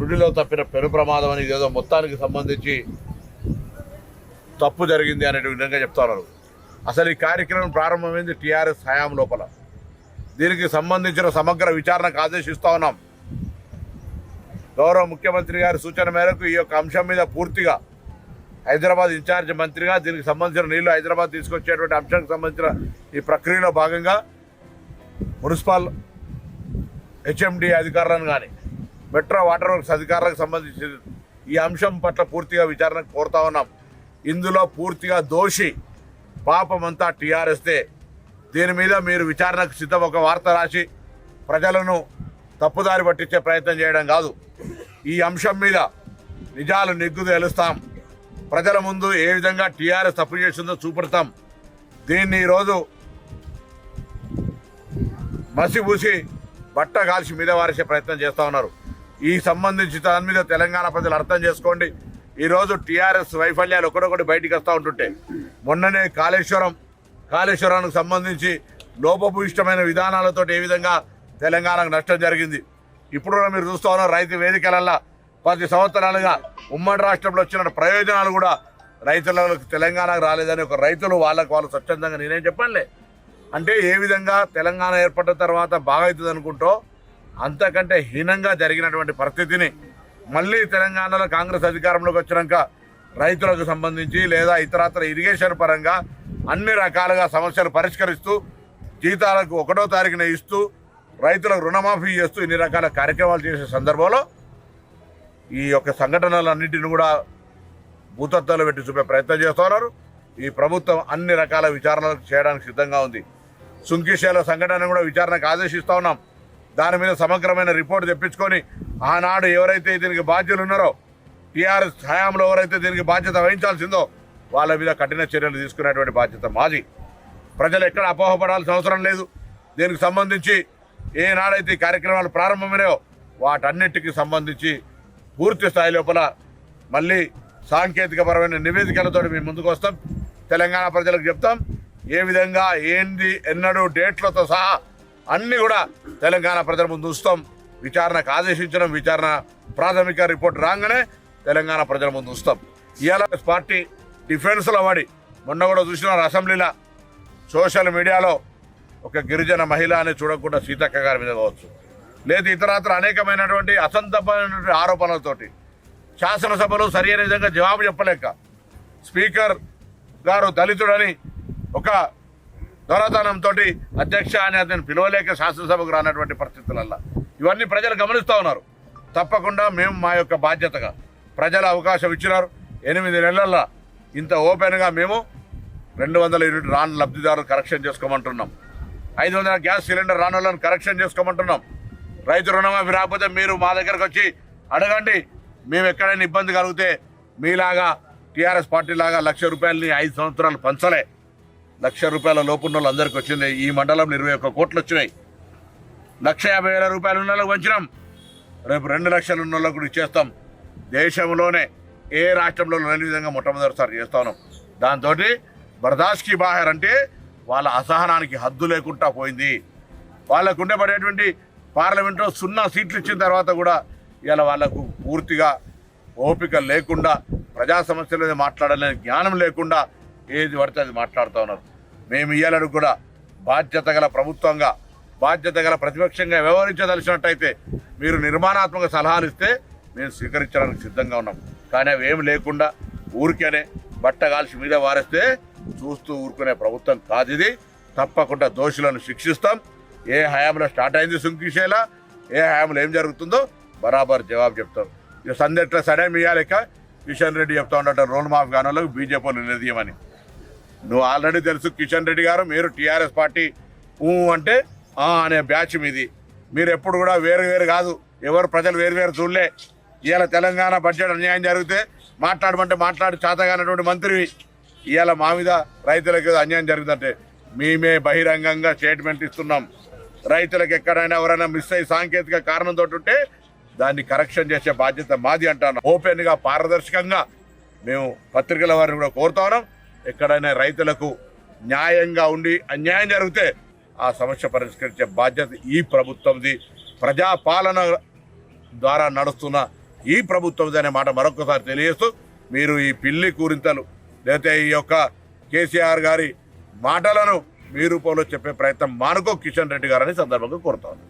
సుడిలో తప్పిన పెను ప్రమాదం అని ఏదో మొత్తానికి సంబంధించి తప్పు జరిగింది అనే విధంగా చెప్తున్నారు. అసలు ఈ కార్యక్రమం ప్రారంభమైంది టీఆర్ఎస్ హయాం లోపల. దీనికి సంబంధించిన సమగ్ర విచారణకు ఆదేశిస్తూ ఉన్నాం. గౌరవ ముఖ్యమంత్రి గారి సూచన మేరకు ఈ యొక్క అంశం మీద పూర్తిగా హైదరాబాద్ ఇన్ఛార్జ్ మంత్రిగా దీనికి సంబంధించిన నీళ్లు హైదరాబాద్ తీసుకొచ్చేటువంటి అంశానికి సంబంధించిన ఈ ప్రక్రియలో భాగంగా మున్సిపల్ హెచ్ఎండి అధికారులను కానీ మెట్రో వాటర్ వర్క్స్ అధికారులకు సంబంధించి ఈ అంశం పట్ల పూర్తిగా విచారణకు కోరుతా ఉన్నాం. ఇందులో పూర్తిగా దోషి పాపమంతా టీఆర్ఎస్దే. దీని మీద మీరు విచారణకు సిద్ధం. ఒక వార్త రాసి ప్రజలను తప్పుదారి పట్టించే ప్రయత్నం చేయడం కాదు. ఈ అంశం మీద నిజాలు నిగ్గు తేలుస్తాం. ప్రజల ముందు ఏ విధంగా టీఆర్ఎస్ తప్పు చేసిందో చూపెడతాం. దీన్ని ఈరోజు మసిబూసి బట్ట కాల్చి మీద వారేసే ప్రయత్నం చేస్తూ ఉన్నారు. ఈ సంబంధించి దాని మీద తెలంగాణ ప్రజలు అర్థం చేసుకోండి. ఈరోజు టీఆర్ఎస్ వైఫల్యాలు ఒకటొకటి బయటికి వస్తూ ఉంటుంటే మొన్ననే కాళేశ్వరానికి సంబంధించి లోపభూయిష్టమైన విధానాలతో ఏ విధంగా తెలంగాణకు నష్టం జరిగింది. ఇప్పుడు కూడా మీరు చూస్తూ ఉన్నారు రైతు వేదికలల్లో 10 సంవత్సరాలుగా ఉమ్మడి రాష్ట్రంలో వచ్చిన ప్రయోజనాలు కూడా రైతులకు తెలంగాణకు రాలేదని ఒక రైతులు వాళ్ళు స్వచ్ఛందంగా నేనేం చెప్పనులే అంటే ఏ విధంగా తెలంగాణ ఏర్పడిన తర్వాత బాగా అవుతుంది అనుకుంటూ అంతకంటే హీనంగా జరిగినటువంటి పరిస్థితిని మళ్ళీ తెలంగాణలో కాంగ్రెస్ అధికారంలోకి వచ్చినాక రైతులకు సంబంధించి లేదా ఇతరత్ర ఇరిగేషన్ పరంగా అన్ని రకాలుగా సమస్యలు పరిష్కరిస్తూ జీతాలకు 1వ తారీఖున ఇస్తూ రైతులకు రుణమాఫీ చేస్తూ ఇన్ని రకాల కార్యక్రమాలు చేసే సందర్భంలో ఈ యొక్క సంఘటనలన్నింటినీ కూడా భూతత్వాలు పెట్టి చూపే ప్రయత్నం చేస్తున్నారు. ఈ ప్రభుత్వం అన్ని రకాల విచారణలు చేయడానికి సిద్ధంగా ఉంది. సుంకిశేల సంఘటన కూడా విచారణకు ఆదేశిస్తూ ఉన్నాం. దాని మీద సమగ్రమైన రిపోర్ట్ తెప్పించుకొని ఆనాడు ఎవరైతే దీనికి బాధ్యులు ఉన్నారో టీఆర్ఎస్ హయాంలో ఎవరైతే దీనికి బాధ్యత వహించాల్సిందో వాళ్ళ మీద కఠిన చర్యలు తీసుకునేటువంటి బాధ్యత మాది. ప్రజలు ఎక్కడ అపోహపడాల్సిన అవసరం లేదు. దీనికి సంబంధించి ఏనాడైతే ఈ కార్యక్రమాలు ప్రారంభమైనాయో వాటన్నిటికీ సంబంధించి పూర్తి స్థాయి లోపల మళ్ళీ సాంకేతికపరమైన నివేదికలతో మేము ముందుకు వస్తాం. తెలంగాణ ప్రజలకు చెప్తాం ఏ విధంగా ఏంది ఎన్నడూ డేట్లతో సహా అన్నీ కూడా తెలంగాణ ప్రజల ముందు ఉంచుతాం. విచారణకు ఆదేశించడం విచారణ ప్రాథమిక రిపోర్ట్ రాగానే తెలంగాణ ప్రజల ముందు ఉంచుతాం. ఇవాళ పార్టీ డిఫెన్స్లో పడి మొన్న కూడా చూసిన అసెంబ్లీలో సోషల్ మీడియాలో ఒక గిరిజన మహిళ అని చూడకుండా సీతక్క గారి మీద కావచ్చు లేదు ఇతరత్ర అనేకమైనటువంటి అసంతమైనటువంటి ఆరోపణలతోటి శాసనసభలో సరైన విధంగా జవాబు చెప్పలేక స్పీకర్ గారు దళితుడని ఒక దొరతనంతో అధ్యక్ష అని అతను పిలవలేక శాసనసభకు రానటువంటి పరిస్థితులల్లో ఇవన్నీ ప్రజలు గమనిస్తూ ఉన్నారు. తప్పకుండా మేము మా యొక్క బాధ్యతగా ప్రజల అవకాశం ఇచ్చినారు. 8 నెలల్లో ఇంత ఓపెన్గా మేము 200 యూనిట్ రాను లబ్ధిదారులు కరెక్షన్ చేసుకోమంటున్నాం. 500 గ్యాస్ సిలిండర్ రాని వాళ్ళని కరెక్షన్ చేసుకోమంటున్నాం. రైతు రుణమాఫీ రాకపోతే మీరు మా దగ్గరకు వచ్చి అడగండి. మేము ఎక్కడైనా ఇబ్బంది కలిగితే మీలాగా టీఆర్ఎస్ పార్టీ లాగా 1,00,000 రూపాయలని 5 సంవత్సరాలు పంచలే. 1,00,000 రూపాయల లోపున్న వాళ్ళు అందరికి వచ్చింది. ఈ మండలంలో 21 కోట్లు వచ్చినాయి. 1,50,000 రూపాయలు ఉన్న వాళ్ళకి పంచినాం. రేపు 2 లక్షలు ఉన్న వాళ్ళకు కూడా ఇచ్చేస్తాం. దేశంలోనే ఏ రాష్ట్రంలో లేని విధంగా మొట్టమొదటిసారి చేస్తా ఉన్నాం. దాంతో బర్దాష్కి బాహర్ అంటే వాళ్ళ అసహనానికి హద్దు లేకుండా పోయింది. వాళ్ళకు ఉండబడేటువంటి పార్లమెంట్లో 0 సీట్లు ఇచ్చిన తర్వాత కూడా ఇలా వాళ్ళకు పూర్తిగా ఓపిక లేకుండా ప్రజా సమస్యల మీద మాట్లాడలేని జ్ఞానం లేకుండా ఏది పడితే అది మాట్లాడుతూ ఉన్నారు. మేము ఇయ్యాలను కూడా బాధ్యత గల ప్రభుత్వంగా బాధ్యత గల ప్రతిపక్షంగా వ్యవహరించదలిచినట్టయితే మీరు నిర్మాణాత్మక సలహాలు ఇస్తే మేము స్వీకరించడానికి సిద్ధంగా ఉన్నాం. కానీ అవి ఏమి లేకుండా ఊరికేనే బట్టగాల్చి మీద వారేస్తే చూస్తూ ఊరుకునే ప్రభుత్వం కాదు ఇది. తప్పకుండా దోషులను శిక్షిస్తాం. ఏ హయాంలో స్టార్ట్ అయింది సుంకిశేల ఏ హయాంలో ఏం జరుగుతుందో బరాబర్ జవాబు చెప్తాం. ఇక సందెట్ల సడే మీయాలేక కిషన్ రెడ్డి చెప్తా ఉండట రోల్ మాఫ్ గానోళ్ళకు బీజేపీలు నిలదీయమని. నువ్వు ఆల్రెడీ తెలుసు కిషన్ రెడ్డి గారు మీరు టీఆర్ఎస్ పార్టీ అంటే అనే బ్యాచ్ మీది. మీరు ఎప్పుడు కూడా వేరు కాదు. ఎవరు ప్రజలు వేరు చూడలే. ఇవాళ తెలంగాణ బడ్జెట్ అన్యాయం జరిగితే మాట్లాడి చేతగానటువంటి మంత్రివి ఇవాళ మా మీద రైతులకు అన్యాయం జరిగిందంటే మేమే బహిరంగంగా స్టేట్మెంట్ ఇస్తున్నాం. రైతులకు ఎక్కడైనా ఎవరైనా మిస్ అయ్యి సాంకేతిక కారణంతో ఉంటే దాన్ని కరెక్షన్ చేసే బాధ్యత మాది అంటాను. ఓపెన్గా పారదర్శకంగా మేము పత్రికల వారిని కూడా కోరుతా ఉన్నాం. ఎక్కడైనా రైతులకు న్యాయంగా ఉండి అన్యాయం జరిగితే ఆ సమస్య పరిష్కరించే బాధ్యత ఈ ప్రభుత్వంది. ప్రజాపాలన ద్వారా నడుస్తున్న ఈ ప్రభుత్వం అనే మాట మరొకసారి తెలియజేస్తూ మీరు ఈ పిల్లి కూరింతలు లేకపోతే ఈ యొక్క కేసీఆర్ గారి మాటలను మీ రూపంలో చెప్పే ప్రయత్నం మానుకో కిషన్ రెడ్డి గారని సందర్భంగా కోరుతాను.